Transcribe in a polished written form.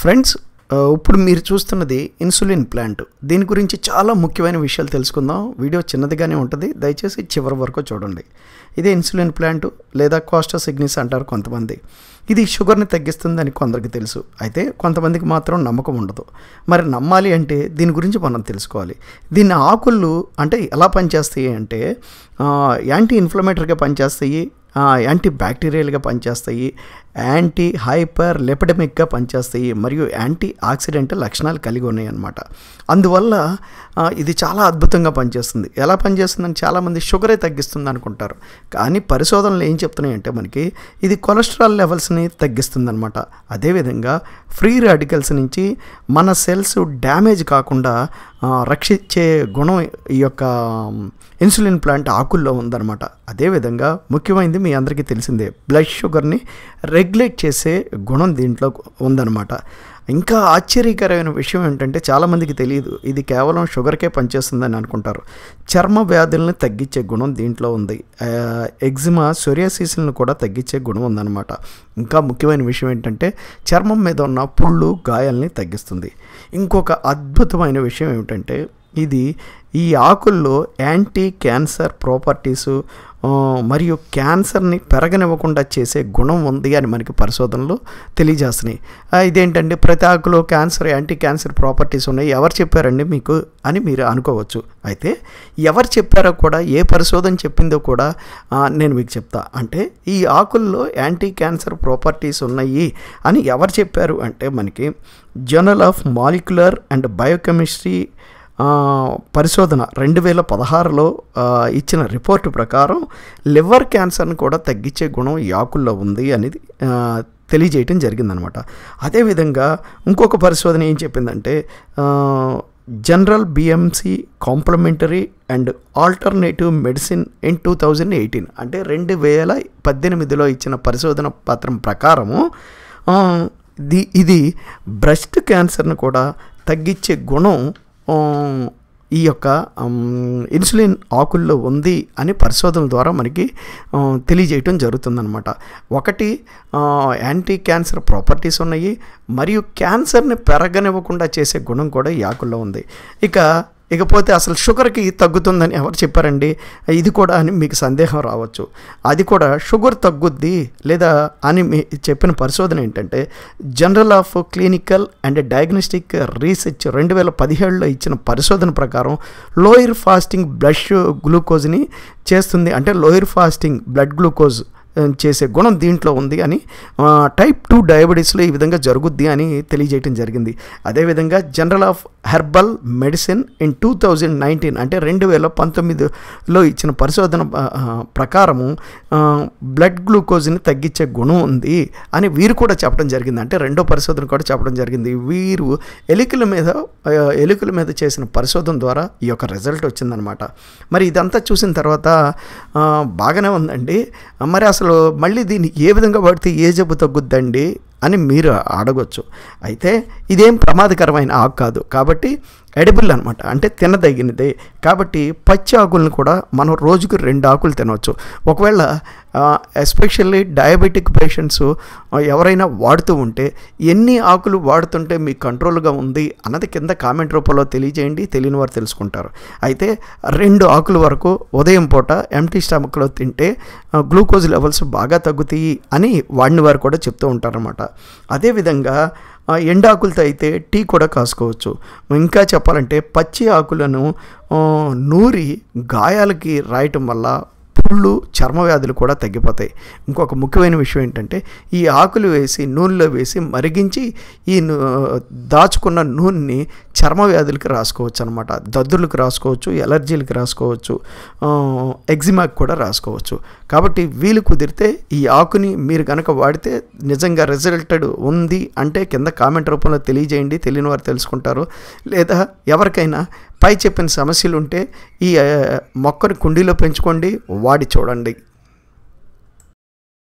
Friends, ఇప్పుడు మీరు చూస్తున్నది ఇన్సులిన్ ప్లాంట్. దీని గురించి చాలా ముఖ్యమైన విషయాలు తెలుసుకుందాం. వీడియో చిన్నదిగానే ఉంటుంది, దయచేసి చివరి వరకు చూడండి. ఇదే ఇన్సులిన్ ప్లాంట్ లేదా కోస్టా సిగ్నిస్ అంటారు కొంతమంది. ఇది షుగర్ని తగ్గిస్తుందని కొందరికి తెలుసు, అయితే కొంతమందికి మాత్రం నమ్మకం ఉండదు. మరి నమ్మాలి అంటే దీని గురించి మనం తెలుసుకోవాలి. దీని ఆకుళ్ళు అంటే ఎలా పనిచేస్తాయి అంటే యాంటీ ఇన్ఫ్లమేటరీగా పనిచేస్తాయి, యాంటీ బ్యాక్టీరియల్గా పనిచేస్తాయి, యాంటీ హైపర్ లిపిడమిక్గా పనిచేస్తాయి, మరియు యాంటీ ఆక్సిడెంట్ లక్షణాలు కలిగి ఉన్నాయి అన్నమాట. అందువల్ల ఇది చాలా అద్భుతంగా పనిచేస్తుంది. ఎలా పనిచేస్తుందని చాలామంది షుగరే తగ్గిస్తుంది అనుకుంటారు, కానీ పరిశోధనలు ఏం చెప్తున్నాయంటే మనకి ఇది కొలెస్ట్రాల్ లెవెల్స్ని తగ్గిస్తుంది అనమాట. అదేవిధంగా ఫ్రీ రాడికల్స్ నుంచి మన సెల్స్ డ్యామేజ్ కాకుండా రక్షించే గుణం ఈ యొక్క ఇన్సులిన్ ప్లాంట్ ఆకుల్లో ఉందన్నమాట. అదేవిధంగా ముఖ్యమైనది మీ అందరికీ తెలిసిందే, బ్లడ్ షుగర్ని రెగ్యులేట్ చేసే గుణం దీంట్లో ఉందన్నమాట. ఇంకా ఆశ్చర్యకరమైన విషయం ఏంటంటే చాలామందికి తెలియదు, ఇది కేవలం షుగర్కే పనిచేస్తుందని అనుకుంటారు. చర్మ వ్యాధులను తగ్గించే గుణం దీంట్లో ఉంది. ఎగ్జిమా, సోరియాసిస్లను కూడా తగ్గించే గుణం ఉందన్నమాట. ఇంకా ముఖ్యమైన విషయం ఏంటంటే చర్మం మీద ఉన్న పుళ్ళు, గాయాలని తగ్గిస్తుంది. ఇంకొక అద్భుతమైన విషయం ఏమిటంటే ఇది ఈ ఆకుల్లో యాంటీ క్యాన్సర్ ప్రాపర్టీసు మరియు క్యాన్సర్ని పెరగనివ్వకుండా చేసే గుణం ఉంది అని మనకి పరిశోధనలు తెలియజేస్తున్నాయి. ఇదేంటంటే ప్రతి ఆకులో యాంటీ క్యాన్సర్ ప్రాపర్టీస్ ఉన్నాయి, ఎవరు చెప్పారండి మీకు అని మీరు అనుకోవచ్చు. అయితే ఎవరు చెప్పారో కూడా, ఏ పరిశోధన చెప్పిందో కూడా నేను మీకు చెప్తా. అంటే ఈ ఆకుల్లో యాంటీ క్యాన్సర్ ప్రాపర్టీస్ ఉన్నాయి అని ఎవరు చెప్పారు అంటే మనకి journal of molecular and biochemistry పరిశోధన 2016లో ఇచ్చిన రిపోర్టు ప్రకారం లివర్ క్యాన్సర్ని కూడా తగ్గించే గుణం ఈ ఆకుల్లో ఉంది అనేది తెలియజేయటం జరిగిందనమాట. అదేవిధంగా ఇంకొక పరిశోధన ఏం చెప్పిందంటే journal BMC complementary and alternative medicine in 2018 అంటే 2018లో ఇచ్చిన పరిశోధన పత్రం ప్రకారము ఇది బ్రెస్ట్ క్యాన్సర్ను కూడా తగ్గించే గుణం ఈ యొక్క ఇన్సులిన్ ఆకుల్లో ఉంది అని పరిశోధనల ద్వారా మనకి తెలియజేయటం జరుగుతుందన్నమాట. ఒకటి, యాంటీ క్యాన్సర్ ప్రాపర్టీస్ ఉన్నాయి, మరియు క్యాన్సర్ని పెరగనివ్వకుండా చేసే గుణం కూడా ఈ ఆకుల్లో ఉంది. ఇకపోతే అసలు షుగర్కి తగ్గుతుందని ఎవరు చెప్పారండి ఇది కూడా అని మీకు సందేహం రావచ్చు. అది కూడా షుగర్ తగ్గుద్ది లేదా అని చెప్పిన పరిశోధన ఏంటంటే general of clinical and diagnostic research 2017లో ఇచ్చిన పరిశోధన ప్రకారం లోయర్ ఫాస్టింగ్ బ్లడ్ గ్లూకోజ్ని చేస్తుంది, అంటే లోయర్ ఫాస్టింగ్ బ్లడ్ గ్లూకోజ్ చేసే గుణం దీంట్లో ఉంది అని, టైప్ 2 డయాబెటీస్లో ఈ విధంగా జరుగుద్ది అని తెలియజేయటం జరిగింది. అదేవిధంగా general of herbal medicine in 2019 అంటే 2019లో ఇచ్చిన పరిశోధన ప్రకారము బ్లడ్ గ్లూకోజ్ని తగ్గించే గుణం ఉంది అని వీరు కూడా చెప్పడం జరిగింది. అంటే రెండో పరిశోధన కూడా చెప్పడం జరిగింది. వీరు ఎలుకల మీద చేసిన పరిశోధన ద్వారా ఈ యొక్క రిజల్ట్ వచ్చిందనమాట. మరి ఇదంతా చూసిన తర్వాత బాగానే ఉందండి, మరి అసలు మళ్ళీ దీన్ని ఏ విధంగా వాడితే ఏ జబ్బు తగ్గుద్దండి అని మీరు అడగొచ్చు. అయితే ఇదేం ప్రమాదకరమైన ఆకు కాదు, కాబట్టి ఎడిబుల్ అనమాట, అంటే తినదగినదే. కాబట్టి పచ్చి ఆకులను కూడా మనం రోజుకు 2 ఆకులు తినవచ్చు. ఒకవేళ ఎస్పెషల్లీ డయాబెటిక్ పేషెంట్స్ ఎవరైనా వాడుతూ ఉంటే ఎన్ని ఆకులు వాడుతుంటే మీకు కంట్రోల్గా ఉంది అన్నది కింద కామెంట్ రూపంలో తెలియజేయండి, తెలియని వారు తెలుసుకుంటారు. అయితే 2 ఆకుల వరకు ఉదయం పూట ఎంటీ స్టమక్లో తింటే గ్లూకోజ్ లెవెల్స్ బాగా తగ్గుతాయి అని వాడిన వారు కూడా చెప్తూ ఉంటారన్నమాట. అదేవిధంగా ఎండాకులతో అయితే టీ కూడా కాసుకోవచ్చు. ఇంకా చెప్పాలంటే పచ్చి ఆకులను నూరి గాయాలకి రాయటం వల్ల పుళ్ళు, చర్మ వ్యాధులు కూడా తగ్గిపోతాయి. ఇంకొక ముఖ్యమైన విషయం ఏంటంటే ఈ ఆకులు వేసి నూనెలో వేసి మరిగించి ఈ దాచుకున్న నూనెని చర్మ వ్యాధులకి రాసుకోవచ్చు అనమాట. దద్దులకు రాసుకోవచ్చు, ఎలర్జీలకు రాసుకోవచ్చు, ఎగ్జిమాకి కూడా రాసుకోవచ్చు. కాబట్టి వీలు కుదిరితే ఈ ఆకుని మీరు కనుక వాడితే నిజంగా రిజల్టెడ్ ఉంది అంటే కింద కామెంట్ రూపంలో తెలియజేయండి, తెలియని వారు తెలుసుకుంటారు. లేదా ఎవరికైనా పై చెప్పిన సమస్యలు ఉంటే ఈ మొక్కను కుండీలో పెంచుకోండి, వాడి చూడండి.